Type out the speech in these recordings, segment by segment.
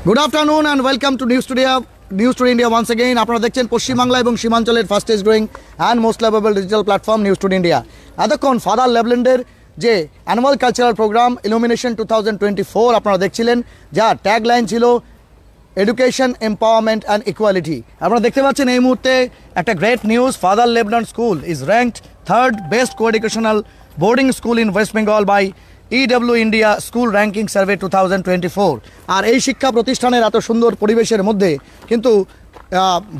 Good afternoon and welcome to News Today India once again. আপনারা দেখছেন পশ্চিমবাংলা এবং সীমাঞ্চলের fastest growing and most lovable digital platform news today India. এতক্ষণ Father লেভল্যান্ডের যে অ্যানুয়াল কালচারাল প্রোগ্রাম ইলুমিনেশন 2024 আপনারা দেখছিলেন, যার ট্যাগলাইন ছিল এডুকেশন, এম্পাওয়ারমেন্ট অ্যান্ড ইকুয়ালিটি। আপনারা দেখতে পাচ্ছেন এই মুহূর্তে একটা great news. Father Levelland school is ranked third best coeducational boarding school in West Bengal by EW India School Ranking Survey 2024। আর এই শিক্ষা প্রতিষ্ঠানের এত সুন্দর পরিবেশের মধ্যে কিন্তু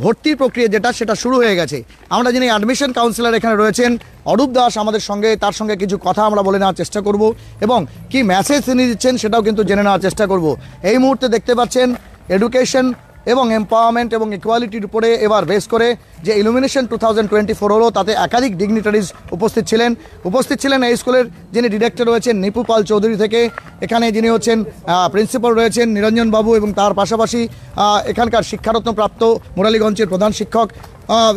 ভর্তির প্রক্রিয়া সেটা শুরু হয়ে গেছে। আমরা যিনি অ্যাডমিশন কাউন্সিলর এখানে রয়েছেন অরূপ দাস আমাদের সঙ্গে, তার সঙ্গে কিছু কথা আমরা বলে নেওয়ার চেষ্টা করব এবং কি মেসেজ তিনি দিচ্ছেন সেটাও কিন্তু জেনে নেওয়ার চেষ্টা করব। এই মুহূর্তে দেখতে পাচ্ছেন এডুকেশন এবং এম্পাওয়ারমেন্ট এবং ইকুয়ালিটির উপরে এবার বেস করে যে ইলুমিনেশন 2024 হলো, তাতে একাধিক ডিগনিটারিজ উপস্থিত ছিলেন এই স্কুলের যিনি ডিরেক্টর রয়েছেন নিপু পাল চৌধুরী থেকে, এখানে যিনি হচ্ছেন প্রিন্সিপাল রয়েছেন নিরঞ্জন বাবু, এবং তার পাশাপাশি এখানকার শিক্ষারত্নপ্রাপ্ত মুরালীগঞ্জের প্রধান শিক্ষক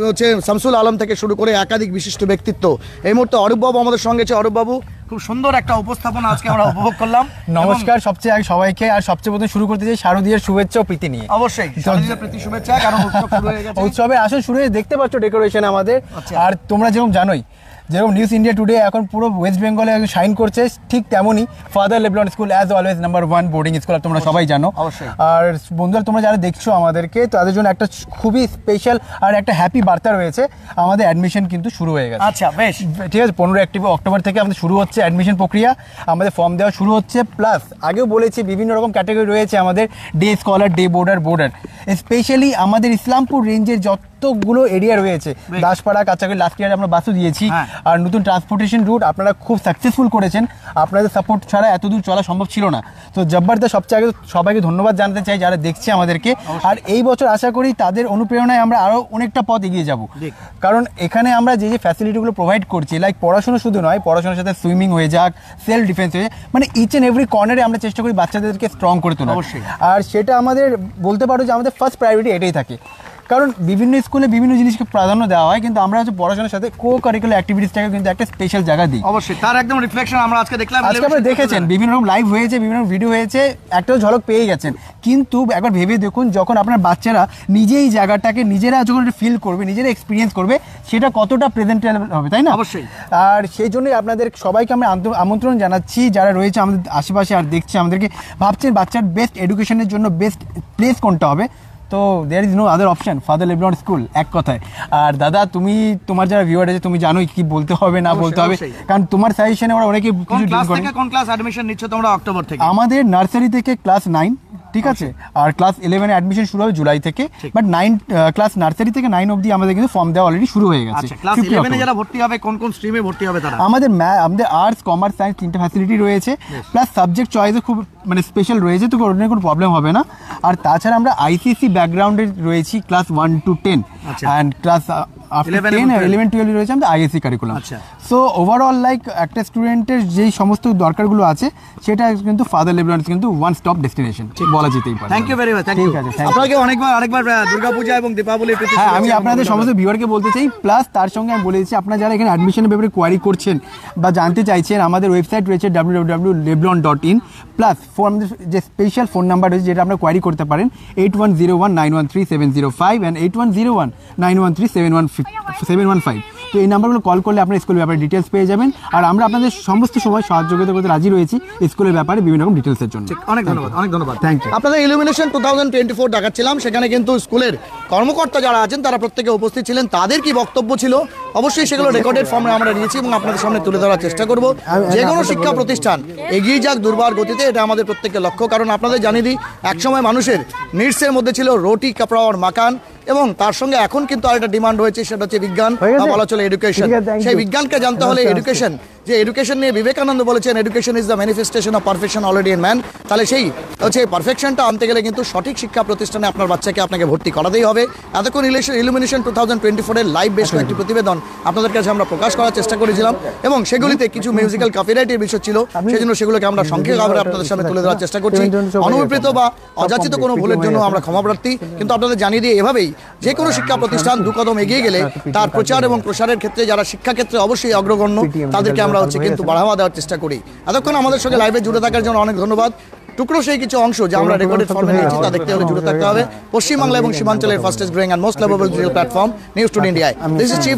হচ্ছে শামসুল আলম থেকে শুরু করে একাধিক বিশিষ্ট ব্যক্তিত্ব। এই মুহূর্তে অরূপ বাবু আমাদের সঙ্গে আছে। অরূপ বাবু, খুব সুন্দর একটা উপস্থাপনা আজকে আমরা উপভোগ করলাম। নমস্কার সবচেয়ে আগে সবাইকে, আর সবচেয়ে প্রথমে শুরু করতে চাই শারদীয়ার শুভেচ্ছা ও প্রীতি নিয়ে। অবশ্যই শারদীয়ার প্রীতি শুভেচ্ছা, কারণ উৎসব শুরু হয়ে গেছে। উৎসবের আসল শুরু হয়ে দেখতে পাচ্ছ ডেকোরেশন আমাদের। আর তোমরা যেরকম জানোই, যেরকম নিউজ ইন্ডিয়া টুডে এখন পুরো ওয়েস্ট বেঙ্গলে শাইন করছে, ঠিক তেমনই Father Levelland school as always number 1 boarding school, তোমরা সবাই জানো। আর বন্ধুরা, তোমরা যারা দেখছো আমাদেরকে, তাদের জন্য একটা খুবই স্পেশাল আর একটা হ্যাপি বার্তা রয়েছে। আমাদের অ্যাডমিশন কিন্তু শুরু হয়ে গেছে। আচ্ছা, বেশ, ঠিক আছে। 15 অক্টোবর থেকে আমাদের শুরু হচ্ছে অ্যাডমিশন প্রক্রিয়া, আমাদের ফর্ম দেওয়া শুরু হচ্ছে। প্লাস আগেও বলেছি বিভিন্ন রকম ক্যাটাগরি রয়েছে আমাদের, day scholar, day boarder, specially আমাদের ইসলামপুর রেঞ্জের যতগুলো এরিয়া রয়েছে, দাসপাড়া, কাছাকাছি, লাস্ট ইয়ারে আমরা বাসও দিয়েছি। আর নতুন ট্রান্সপোর্টেশন রুট আপনারা খুব সাকসেসফুল করেছেন, আপনাদের সাপোর্ট ছাড়া এত দূর চলা সম্ভব ছিল না। তো জব্বারদা সবচেয়ে আগে সবাইকে ধন্যবাদ জানাতে চাই যারা দেখছে আমাদেরকে। আর এই বছর আশা করি তাদের অনুপ্রেরণায় আমরা আরও অনেকটা পথ এগিয়ে যাব, কারণ এখানে আমরা যে ফ্যাসিলিটিগুলো প্রোভাইড করছি, লাইক পড়াশোনা শুধু নয়, পড়াশোনার সাথে সুইমিং হয়ে যাক, সেলফ ডিফেন্স হয়ে যাক, মানে ইচ অ্যান্ড এভরি কর্নারে আমরা চেষ্টা করি বাচ্চাদেরকে স্ট্রং করে তোলা। আর সেটা আমাদের বলতে পারো যে আমাদের ফার্স্ট প্রায়োরিটি এটাই থাকে, কারণ বিভিন্ন স্কুলে বিভিন্ন জিনিসকে প্রাধান্য দেওয়া হয়, কিন্তু আমরা হচ্ছে পড়াশোনার সাথে কো কারিকুলার অ্যাক্টিভিটিসটাকে কিন্তু একটা স্পেশাল জায়গা দিই। অবশ্যই তার একদম রিফ্লেকশন আমরা আজকে দেখলাম। আজকে আপনারা দেখেছেন বিভিন্ন রকম লাইভ হয়েছে, বিভিন্ন ভিডিও হয়েছে, একটাও ঝলক পেয়ে গেছেন। কিন্তু একবার ভেবে দেখুন, যখন আপনার বাচ্চারা নিজেই জায়গাটাকে নিজেরা যখন ফিল করবে, নিজেরা এক্সপিরিয়েন্স করবে, সেটা কতটা প্রেজেন্টেবল হবে, তাই না? অবশ্যই। আর সেই জন্যই আপনাদের সবাইকে আমরা আমন্ত্রণ জানাচ্ছি, যারা রয়েছে আমাদের আশেপাশে আর দেখছে আমাদেরকে, ভাবছেন বাচ্চার বেস্ট এডুকেশনের জন্য বেস্ট প্লেস কোনটা হবে, তো there is no other option, Father Levelland school, এক কথায়। আর দাদা, তুমি তোমার যারা ভিউয়ার আছে, তুমি জানোই কি বলতে হবে না বলতে হবে, কারণ তোমার সাজেশনে আমরা অনেকে কোন ক্লাস অ্যাডমিশন নিচ্ছ তোমরা অক্টোবর থেকে? আমাদের নার্সারি থেকে ক্লাস 9, ঠিক আছে, আর ক্লাস 11 অ্যাডমিশন শুরু হবে জুলাই থেকে, বাট 9 ক্লাস নার্সারি থেকে 9 অবধি আমাদের কিন্তু ফর্ম দেওয়া অলরেডি শুরু হয়ে গেছে। ক্লাস 11 এ যারা ভর্তি হবে কোন কোন স্ট্রিমে ভর্তি হবে তারা? আমাদের আর্টস, কমার্স, সায়েন্স তিনটা ফ্যাসিলিটি রয়েছে, প্লাস সাবজেক্ট চয়েসও খুব মানে স্পেশাল রয়েছে, তো কোনো প্রবলেম হবে না। আর তাছাড়া আমরা আইসিএসসি ব্যাকগ্রাউন্ডে রয়েছি ক্লাস 1 to 10, অ্যান্ড ক্লাস 11-12 রয়েছে আমাদের ISC curriculum. So overall like একটা স্টুডেন্টের যেই সমস্ত দরকারগুলো আছে, সেটা কিন্তু ফাদার লেভল্যান্ড কিন্তু ওয়ান স্টপ ডেস্টিনেশন বলা যেতেই পারে। Thank you very much. ঠিক আছে, আপনাকে আরেকবার দুর্গাপূজা এবং দীপাবলির প্রীতি। হ্যাঁ, আমি আপনাদের সমস্ত ভিউয়ারকে বলতে চাই, প্লাস তার সঙ্গে আমি বলে দিচ্ছি, আপনারা যারা এখানে অ্যাডমিশনের ব্যাপারে কোয়ারি করছেন বা জানতে চাইছেন, আমাদের ওয়েবসাইট রয়েছে www.leblon.in, প্লাস আমাদের যে স্পেশাল ফোন নাম্বার রয়েছে, যেটা আপনারা কোয়ারি করতে পারেন 8101913705 অ্যান্ড 8101913715। তো এই নাম্বারগুলো কল করলে আপনার স্কুলের ব্যাপারে ডিটেলস পেয়ে যাবেন, আর আমরা আপনাদের সমস্ত সময় সহযোগিতা করতে রাজি রয়েছি স্কুলের ব্যাপারে বিভিন্ন রকম ডিটেলসের জন্য। অনেক ধন্যবাদ। Thank you. আপনাদের ইলুমিনেশন 2024 দেখাচ্ছিলাম, সেখানে কিন্তু স্কুলের কর্মকর্তা যারা আছেন তারা প্রত্যেকে উপস্থিত ছিলেন। তাদের কি বক্তব্য ছিল অবশ্যই সেগুলো রেকর্ডেড ফর্মে আমরা নিয়েছি এবং আপনাদের সামনে তুলে ধরার চেষ্টা করব। যে কোনো শিক্ষা প্রতিষ্ঠান এগিয়ে যাক দুর্বার গতিতে, এটা আমাদের প্রত্যেকের লক্ষ্য। কারণ আপনাদের জানিয়ে দিই, একসময় মানুষের নিডসের মধ্যে ছিল রুটি, কাপড়া আর মাকান, এবং তার সঙ্গে এখন কিন্তু আরেকটা ডিমান্ড হয়েছে, সেটা হচ্ছে বিজ্ঞান, বলা চলে এডুকেশন। সেই বিজ্ঞানকে জানতে হলে এডুকেশন, যে এডুকেশন নিয়ে বিবেকানন্দ বলেছেন education is the manifestation of perfection already in man. তাহলে সেই হচ্ছে পারফেকশনটা আনতে গেলে কিন্তু সঠিক শিক্ষা প্রতিষ্ঠানে আপনার বাচ্চাকে আপনাকে ভর্তি করাতেই হবে। এতক্ষণ ইলুমিনেশন 2024 এর লাইভ বেশ কয়েকটি প্রতিবেদন আপনাদের কাছে আমরা প্রকাশ করার চেষ্টা করেছিলাম, এবং সেগুলিতে কিছু মিউজিক্যাল কপিরাইটের বিষয় ছিল, সেজন্য সেগুলোকে আমরা সংক্ষেপভাবে আপনাদের সামনে তুলে ধরার চেষ্টা করছি। অনুপৃত বা অযাচিত কোনো ভুলের জন্য আমরা ক্ষমাপ্রার্থী, কিন্তু আপনাদের জানিয়ে দিয়ে এভাবেই যে কোনো শিক্ষা প্রতিষ্ঠান দু কদম এগিয়ে গেলে তার প্রচার এবং প্রসারের ক্ষেত্রে যারা শিক্ষাক্ষেত্রে অবশ্যই অগ্রগণ্য, তাদেরকে আমরা কিন্তু বাড়াওয়া দেওয়ার চেষ্টা করি। এতক্ষণ আমাদের সঙ্গে লাইভে জুড়ে থাকার জন্য অনেক ধন্যবাদ। টুকরো সেই কিছু অংশ যে আমরা রেকর্ডেড ফর্মে নিয়েছি তা দেখতে হলে জুড়ে থাকতে হবে পশ্চিমবাংলা এবং সীমাঞ্চলের fastest growing and most lovable digital platform news today ইন্ডিয়ায়। This is chief